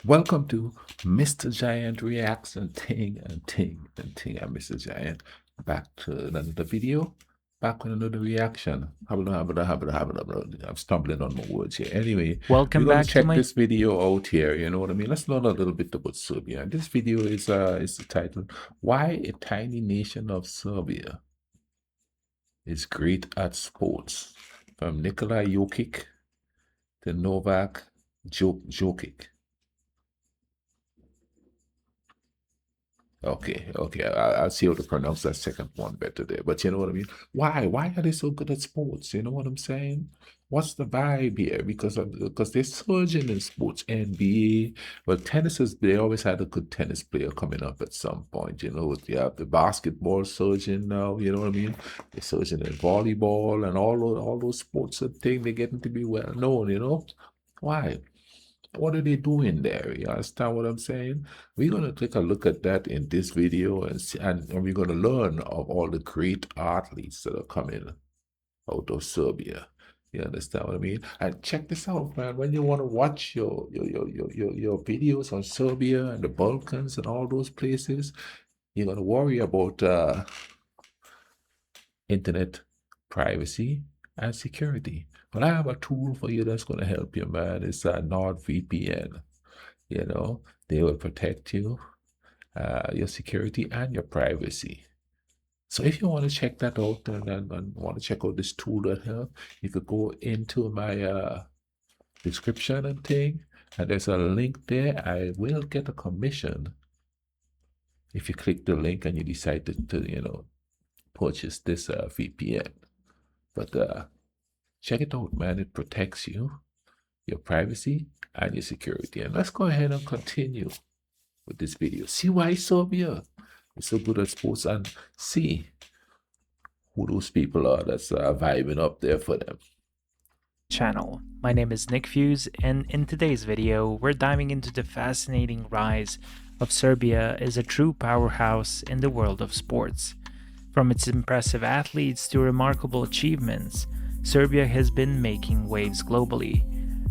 Welcome to Mr. Giant Reacts and Ting and Ting and Ting. I'm Mr. Giant. Back to another video. Back with another reaction. I'm stumbling on my words here. Anyway, we're Welcome gonna back to check my this video out here. You know what I mean? Let's learn a little bit about Serbia. And this video is the title, Why a Tiny Nation of Serbia is Great at Sports. From Nikola Jokic to Novak Djokovic. Okay. I'll see how to pronounce that second one better there. But you know what I mean? Why are they so good at sports? You know what I'm saying? What's the vibe here? Because they're surging in sports, NBA. Well, they always had a good tennis player coming up at some point. You know, you have the basketball surging now. You know what I mean? They're surging in volleyball and all those sports and things. They're getting to be well known. You know why? What are they doing there? You understand what I'm saying? We're going to take a look at that in this video and we're going to learn of all the great athletes that are coming out of Serbia. You understand what I mean? And check this out, man. When you want to watch your videos on Serbia and the Balkans and all those places, you're going to worry about internet privacy and security. But I have a tool for you that's going to help you, man. It's a NordVPN. You know, they will protect you, your security and your privacy. So if you want to check that out and want to check out this tool that help, you could go into my description and thing, and there's a link there. I will get a commission if you click the link and you decide to purchase this VPN. But check it out, man. It protects you, your privacy, and your security. And let's go ahead and continue with this video. See why Serbia is so good at sports and see who those people are that's vibing up there for them. channel. My name is Nick Fuse, and in today's video, we're diving into the fascinating rise of Serbia as a true powerhouse in the world of sports. From its impressive athletes to remarkable achievements, Serbia has been making waves globally.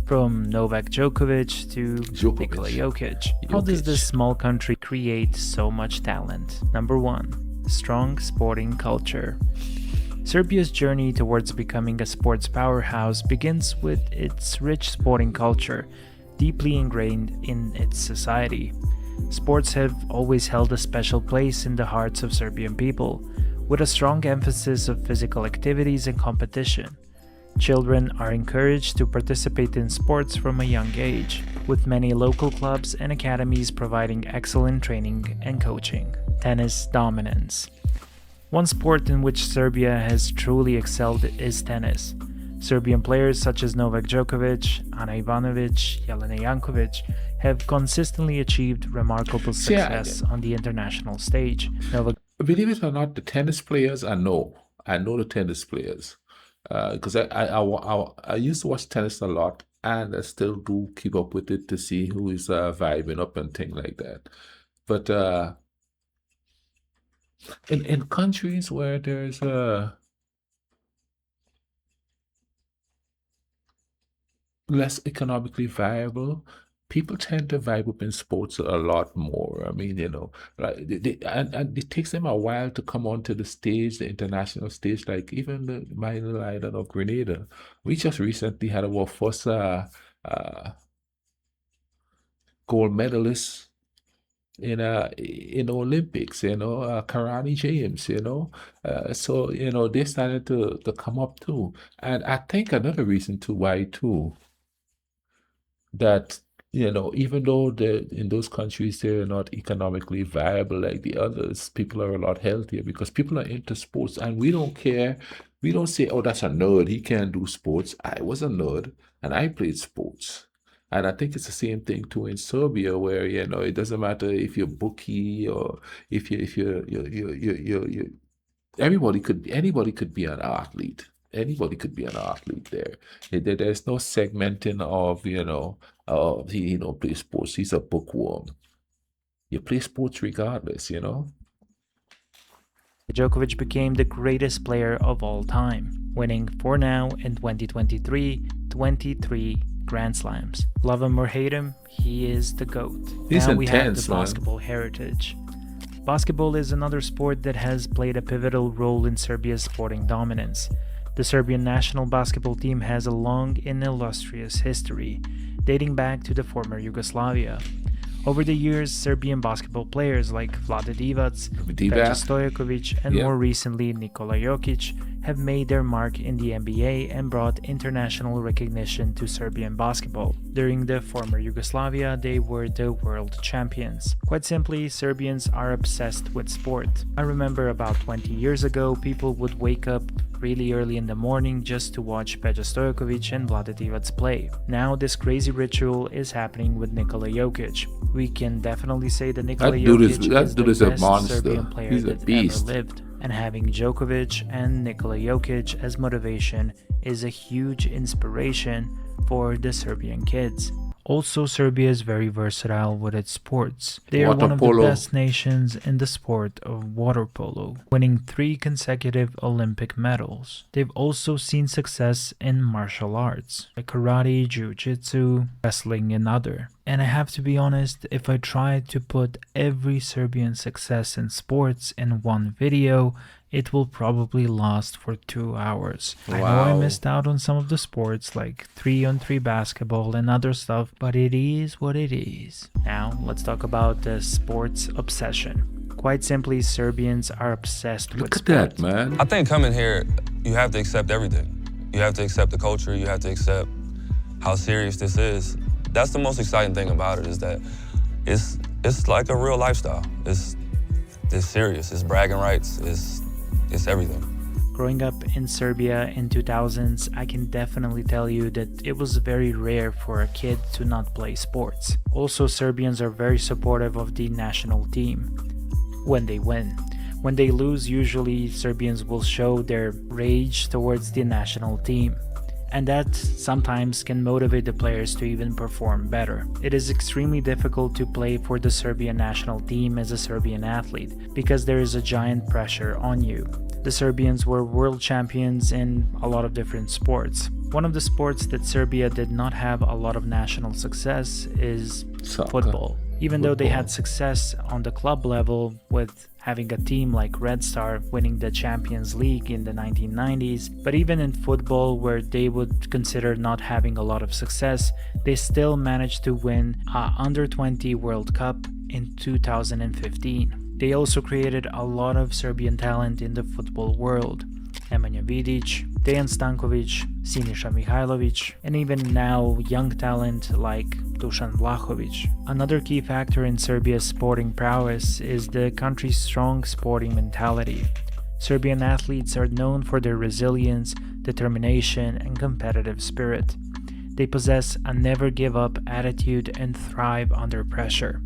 From Novak Djokovic to Nikola Jokic. How does this small country create so much talent? Number 1. Strong sporting culture. Serbia's journey towards becoming a sports powerhouse begins with its rich sporting culture, deeply ingrained in its society. Sports have always held a special place in the hearts of Serbian people, with a strong emphasis of physical activities and competition. Children are encouraged to participate in sports from a young age, with many local clubs and academies providing excellent training and coaching. Tennis dominance. One sport in which Serbia has truly excelled is tennis. Serbian players such as Novak Djokovic, Ana Ivanovic, Jelena Jankovic have consistently achieved remarkable success on the international stage. Believe it or not, the tennis players, I know the tennis players. Because I used to watch tennis a lot, and I still do keep up with it to see who is vibing up and things like that. But in countries where there's less economically viable, people tend to vibe up in sports a lot more. I mean, like and it takes them a while to come onto the stage, the international stage. Like even my little island of Grenada, we just recently had our first gold medalist in Olympics. Karani James. So they started to come up too, and I think another reason to why too that even though in those countries they're not economically viable like the others, people are a lot healthier because people are into sports, and we don't care. We don't say, oh, that's a nerd, he can't do sports. I was a nerd and I played sports. And I think it's the same thing too in Serbia, where it doesn't matter if you're bookie or if you anybody could be an athlete. Anybody could be an athlete there. There's no segmenting of, he play sports, he's a bookworm. You play sports regardless, Djokovic became the greatest player of all time, winning 4 now in 2023, 23 Grand Slams. Love him or hate him, he is the GOAT. He's Now we have the intense, man. basketball heritage. Basketball is another sport that has played a pivotal role in Serbia's sporting dominance. The Serbian national basketball team has a long and illustrious history, dating back to the former Yugoslavia. Over the years, Serbian basketball players like Vlade Divac, Peja Stojakovic, and more recently Nikola Jokic have made their mark in the NBA and brought international recognition to Serbian basketball. During the former Yugoslavia, they were the world champions. Quite simply, Serbians are obsessed with sport. I remember about 20 years ago, people would wake up really early in the morning just to watch Peja Stojakovic and Vlade Divac play. Now this crazy ritual is happening with Nikola Jokic. We can definitely say that Nikola Jokic is the best Serbian player that ever lived. And having Djokovic and Nikola Jokic as motivation is a huge inspiration for the Serbian kids. Also, Serbia is very versatile with its sports. They are one of the best nations in the sport of water polo, winning 3 consecutive Olympic medals. They've also seen success in martial arts, like karate, jiu-jitsu, wrestling, and other. And I have to be honest, if I tried to put every Serbian success in sports in one video, it will probably last for 2 hours. Wow. I know I missed out on some of the sports like 3-on-3 basketball and other stuff, but it is what it is. Now, let's talk about the sports obsession. Quite simply, Serbians are obsessed with sport. Look at that, man. I think coming here, you have to accept everything. You have to accept the culture, you have to accept how serious this is. That's the most exciting thing about it, is that it's like a real lifestyle. It's serious, it's bragging rights, it's everything. Growing up in Serbia in 2000s, I can definitely tell you that it was very rare for a kid to not play sports. Also, Serbians are very supportive of the national team when they win. When they lose, usually Serbians will show their rage towards the national team. And that sometimes can motivate the players to even perform better. It is extremely difficult to play for the Serbian national team as a Serbian athlete because there is a giant pressure on you. The Serbians were world champions in a lot of different sports. One of the sports that Serbia did not have a lot of national success is football. Even though they had success on the club level with having a team like Red Star winning the Champions League in the 1990s, but even in football, where they would consider not having a lot of success, they still managed to win a Under-20 World Cup in 2015. They also created a lot of Serbian talent in the football world. Nemanja Vidic, Dejan Stankovic, Siniša Mihajlovic, and even now young talent like Dusan Vlahovic. Another key factor in Serbia's sporting prowess is the country's strong sporting mentality. Serbian athletes are known for their resilience, determination, and competitive spirit. They possess a never-give-up attitude and thrive under pressure,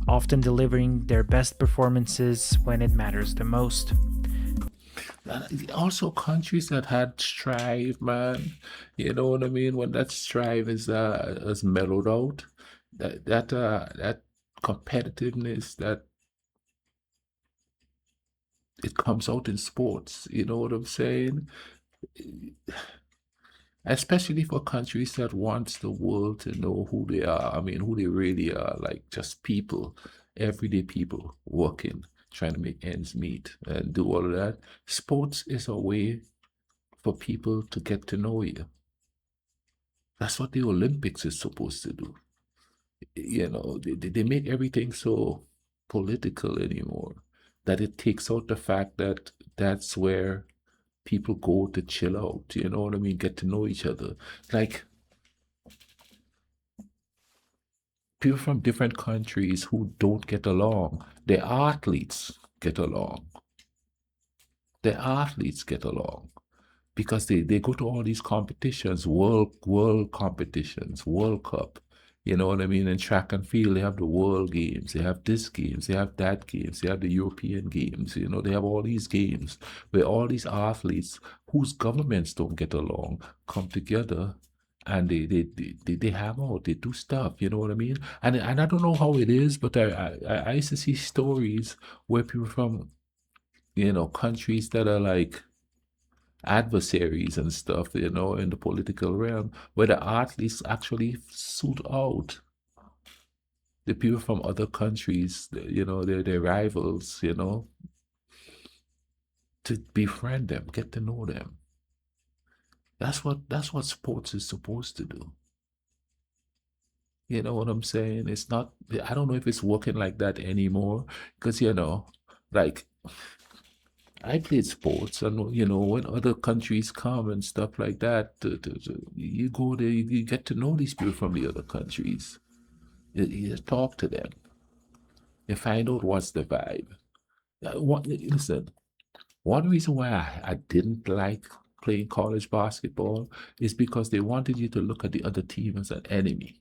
often delivering their best performances when it matters the most. Also, countries that had strive, man. You know what I mean? When that strive is mellowed out, that competitiveness, that it comes out in sports. You know what I'm saying? Especially for countries that wants the world to know who they are. I mean, who they really are, like just people, everyday people working, trying to make ends meet and do all of that. Sports is a way for people to get to know you. That's what the Olympics is supposed to do. You know, they make everything so political anymore that it takes out the fact that that's where people go to chill out, you know what I mean? Get to know each other. Like, people from different countries who don't get along, their athletes get along. Their athletes get along because they go to all these competitions, world competitions, World Cup. You know what I mean? In track and field, they have the World Games, they have this games, they have that games, they have the European Games, you know, they have all these games where all these athletes whose governments don't get along come together and they hang out, they do stuff, you know what I mean? And I don't know how it is, but I used to see stories where people from, you know, countries that are like adversaries and stuff, in the political realm, where the athletes actually suit out the people from other countries, their rivals, to befriend them, get to know them. That's what sports is supposed to do. You know what I'm saying? It's not, I don't know if it's working like that anymore, because, like, I played sports, and when other countries come and stuff like that, you go there, you get to know these people from the other countries. You talk to them, you find out what's the vibe. Listen, one reason why I didn't like playing college basketball is because they wanted you to look at the other team as an enemy.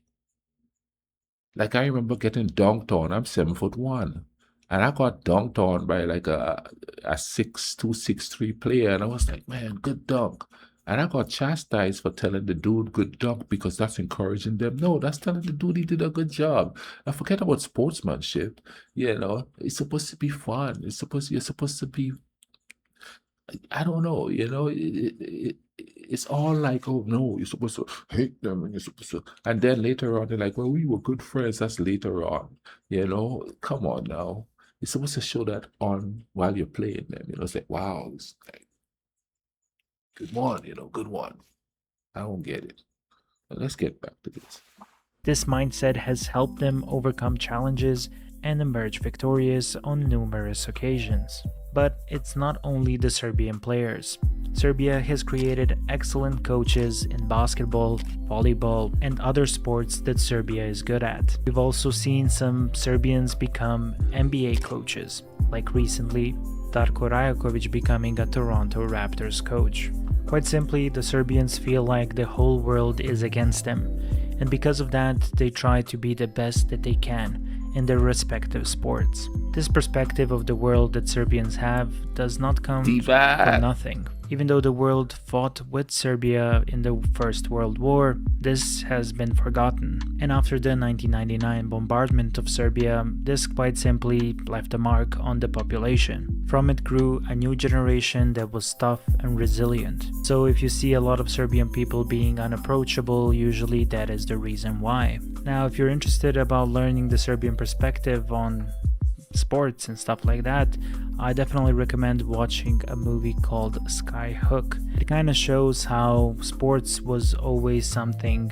Like, I remember getting dunked on. I'm 7'1", and I got dunked on by like a 6'2", 6'3" player, and I was like, man, good dunk. And I got chastised for telling the dude good dunk because that's encouraging them. No, that's telling the dude he did a good job. I forget about sportsmanship. It's supposed to be fun. You're supposed to be, I don't know, it's all like, oh no, you're supposed to hate them, and you're supposed to, and then later on they're like, well, we were good friends. That's later on, Come on now, you're supposed to show that on while you're playing them. It's like, wow, it's like, good one, good one. I don't get it. But let's get back to this. This mindset has helped them overcome challenges and emerge victorious on numerous occasions. But it's not only the Serbian players. Serbia has created excellent coaches in basketball, volleyball, and other sports that Serbia is good at. We've also seen some Serbians become NBA coaches, like recently Darko Rajakovic becoming a Toronto Raptors coach. Quite simply, the Serbians feel like the whole world is against them, and because of that, they try to be the best that they can in their respective sports. This perspective of the world that Serbians have does not come from nothing. Even though the world fought with Serbia in the First World War, this has been forgotten. And after the 1999 bombardment of Serbia, this quite simply left a mark on the population. From it grew a new generation that was tough and resilient. So if you see a lot of Serbian people being unapproachable, usually that is the reason why. Now, if you're interested about learning the Serbian perspective on sports and stuff like that, I definitely recommend watching a movie called Skyhook. It kind of shows how sports was always something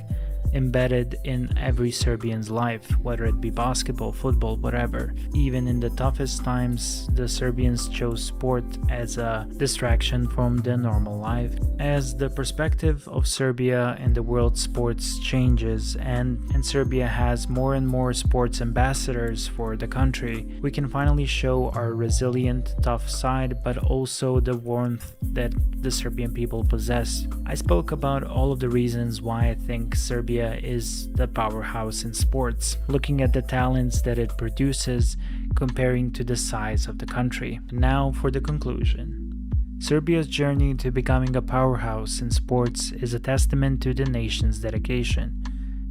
embedded in every Serbian's life, whether it be basketball, football, whatever. Even in the toughest times, the Serbians chose sport as a distraction from the normal life. As the perspective of Serbia and the world sports changes and Serbia has more and more sports ambassadors for the country, we can finally show our resilient, tough side, but also the warmth that the Serbian people possess. I spoke about all of the reasons why I think Serbia is the powerhouse in sports, looking at the talents that it produces, comparing to the size of the country. Now for the conclusion. Serbia's journey to becoming a powerhouse in sports is a testament to the nation's dedication,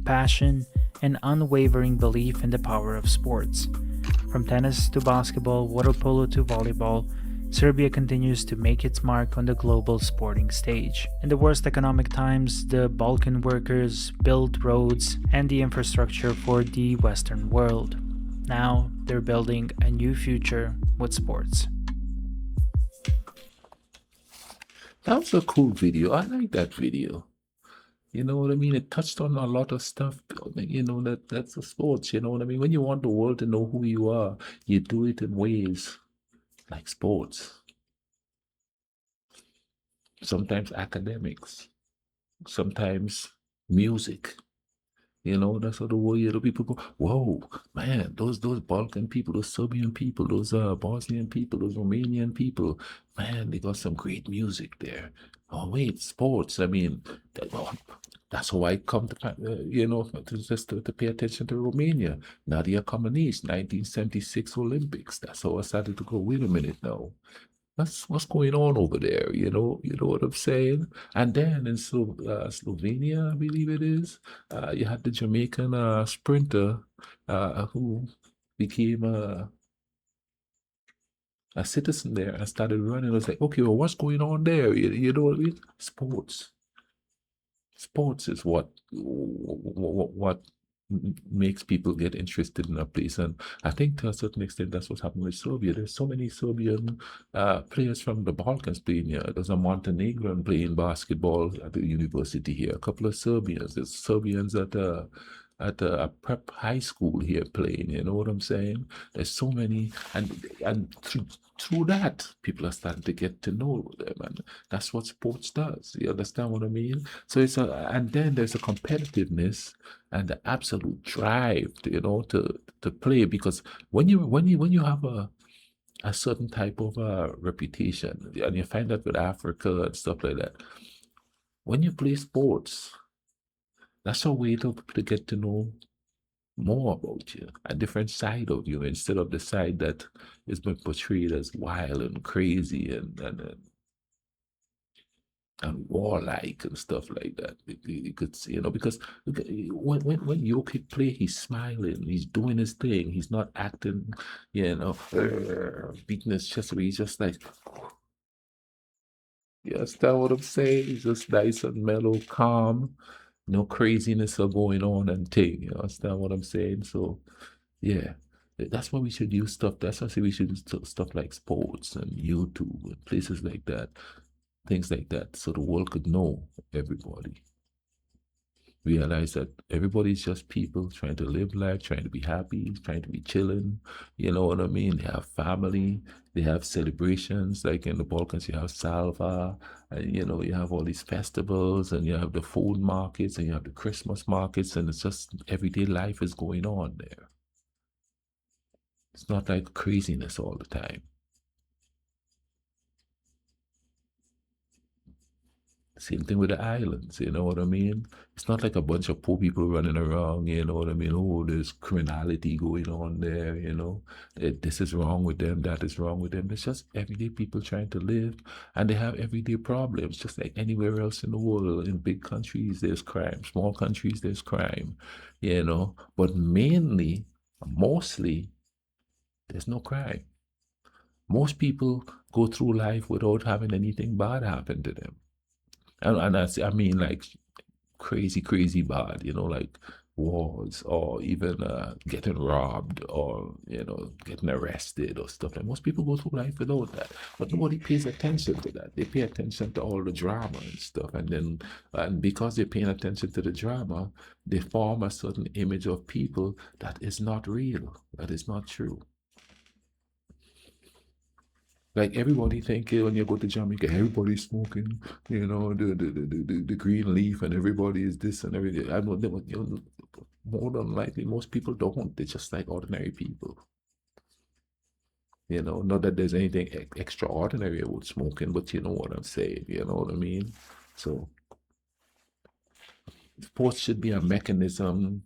passion, and unwavering belief in the power of sports. From tennis to basketball, water polo to volleyball, Serbia continues to make its mark on the global sporting stage. In the worst economic times, the Balkan workers built roads and the infrastructure for the Western world. Now, they're building a new future with sports. That was a cool video. I like that video. You know what I mean? It touched on a lot of stuff. That's a sports. You know what I mean? When you want the world to know who you are, you do it in ways like sports. Sometimes academics. Sometimes music. That's how the world, people go, whoa, man, those Balkan people, those Serbian people, those Bosnian people, those Romanian people, man, they got some great music there. Oh, wait, sports. I mean, that's how I come to pay attention to Romania. Nadia Comaneci, 1976 Olympics. That's how I started to go, wait a minute now. That's what's going on over there, you know what I'm saying? And then in Slovenia, I believe it is, you had the Jamaican sprinter who became a citizen there and started running. I was like, okay, well, what's going on there? You know what I mean? Sports. Sports is what makes people get interested in a place, and I think to a certain extent that's what's happened with Serbia. There's so many Serbian players from the Balkans playing here. There's a Montenegrin playing basketball at the university here. A couple of Serbians. There's Serbians at a prep high school here playing. You know what I'm saying? There's so many, and through that, people are starting to get to know them, and that's what sports does. You understand what I mean? So and then there's a competitiveness and the absolute drive, to play, because when you have a certain type of reputation, and you find that with Africa and stuff like that, when you play sports, that's a way to get to know more about you, a different side of you, instead of the side that has been portrayed as wild and crazy and warlike and stuff like that. You could see, because when Jokic play, he's smiling, he's doing his thing, he's not acting, beating his chest. He's just like, you understand what I'm saying? He's just nice and mellow, calm, no craziness are going on and thing. You understand what I'm saying? So, yeah. That's why we should use stuff. That's why I say we should use stuff like sports and YouTube and places like that, things like that, so the world could know everybody. Realize that everybody's just people trying to live life, trying to be happy, trying to be chilling. You know what I mean? They have family, they have celebrations. Like in the Balkans, you have Salva, and you have all these festivals, and you have the food markets, and you have the Christmas markets, and it's just everyday life is going on there. It's not like craziness all the time. Same thing with the islands, you know what I mean? It's not like a bunch of poor people running around, you know what I mean? Oh, there's criminality going on there, This is wrong with them, that is wrong with them. It's just everyday people trying to live, and they have everyday problems, just like anywhere else in the world. In big countries, there's crime. Small countries, there's crime, But mostly, there's no crime. Most people go through life without having anything bad happen to them. And I mean, like crazy bad, like wars, or even getting robbed, or getting arrested or stuff. Like most people go through life without that, but nobody pays attention to that. They pay attention to all the drama and stuff, and because they're paying attention to the drama, they form a certain image of people that is not real, that is not true. Like everybody think when you go to Jamaica, everybody's smoking, the green leaf, and everybody is this and everything. I know that, more than likely, most people don't. They're just like ordinary people. Not that there's anything extraordinary about smoking, but you know what I'm saying. You know what I mean? So, sports should be a mechanism.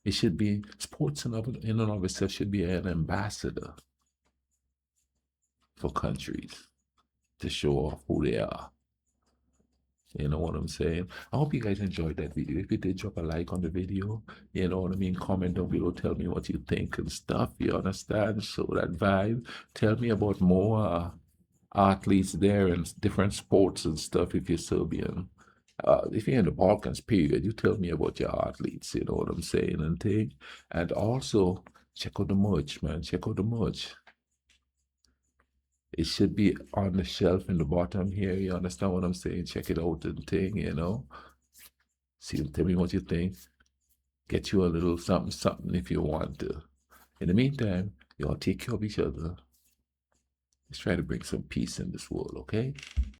It should be sports in and of itself should be an ambassador for countries to show off who they are. You know what I'm saying? I hope you guys enjoyed that video. If you did, drop a like on the video. You know what I mean? Comment down below. Tell me what you think and stuff. You understand? Show that vibe. Tell me about more athletes there and different sports and stuff if you're Serbian. If you're in the Balkans, period, you tell me about your athletes. You know what I'm saying? And also, check out the merch, man. Check out the merch. It should be on the shelf in the bottom here. You understand what I'm saying? Check it out and thing, See, tell me what you think. Get you a little something if you want to. In the meantime, y'all take care of each other. Let's try to bring some peace in this world, okay?